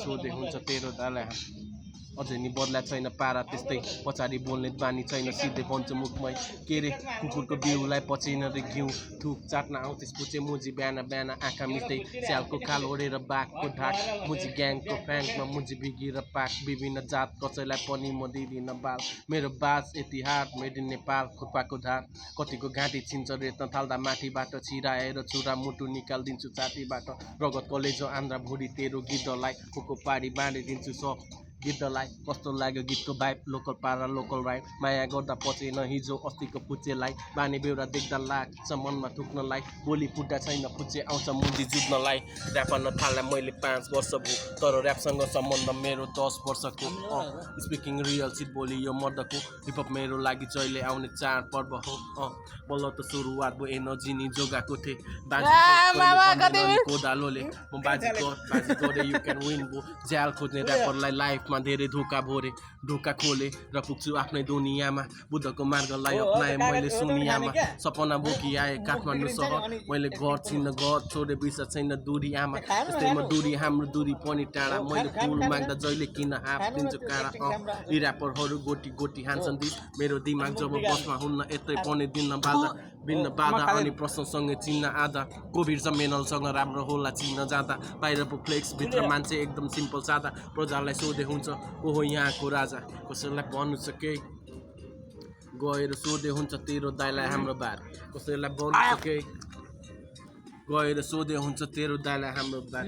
सोधे हुन्छ तेरो दालाई अझै नि बदला छैन पारा त्यस्तै पछाडि बोल्ने बानी छैन सिधै भन्छ मुखमै के रे कुकुरको बिउलाई पचिन रे घिउ थुक चाट्न आउँथेस पुचे मुजी बिहान बिहान आँखा मिच्दै स्यालको खाल ओढेर बाघको ढाक मुजी ग्याङको फ्याङ्कमा मुजी बिगिर पाक विभिन्न जात कसैलाई पनि म दिदिन बाल मेरो बाज इतिहास मेड इन नेपाल खुर्पाको धार कतिको घाँटी छिन्छ रेट्न थाल्दा माथिबाट छिराएर छुरा मुटु निकालिदिन्छु छातीबाट रगत कलेजो आन्द्रा भुडी तेरो गिद्धलाई खोको पारी बाँडिदिन्छु सब गिद्धलाई कस्तो लाग्यो गीतको भाइब लोकल पारा लोकल राइम माया गर्दा पचेन हिजो अस्तिको पुच्चेलाई बानी बेउरा देख्दा लाग्छ मनमा थुक्नलाई बोली फुट्दा छैन पुच्चे आउँछ मुजी जुझ्नलाई ऱ्यापन थाल्दा मैले 5 वर्ष भयो तर ऱ्यापसँग सम्बन्ध मेरो 10 वर्षको स्पिकिङ रियल सिट बोली यो मर्दको हिपहप मेरो लागि जहिले आउने चाड पर्व हो बल्ल त सुरुवात भयो एनर्जी नि जोगाएको थिएँ बाजी कोदालोले म बाजी गरे यु क्यान विन बो ज्याल खोज्ने ऱ्यापरलाई लाइफ धेरै धोका भोरे ढोका खोले र पुग्छु आफ्नै दुनियाँमा बुद्धको मार्गलाई अपनाएँ मैले सुनियामा सपना बोकी आएँ काठमाडौँ सहर मैले घर छिन्न घर छोडे बिर्स छैन दूरी आमा त्यस्तैमा दूरी हाम्रो दूरी पनि टाढा मैले फुल माग्दा जहिले किन हाफ दिन्छु काँडा यी ऱ्यापरहरू गोटी गोटी हान्छन् दिस मेरो दिमाग जब बसमा हुन्न यतै पनि दिन बाधा भिन्न बाधा अनि प्रश्नसँगै चिन्न आधा कोभिड सम्मेलनसँग राम्रो होला चिन्न जाँदा बाहिरको फ्लेक्स भित्र मान्छे एकदम सिम्पल सादा प्रजालाई सोधे हुन्छ ओहो यहाँको राजा कसैलाई भन्नु छ केही गएर सोधे हुन्छ तेरो दाइलाई हाम्रो बार कसैलाई भन्नु छ केही गएर सोधे हुन्छ तेरो दाइलाई हाम्रो बार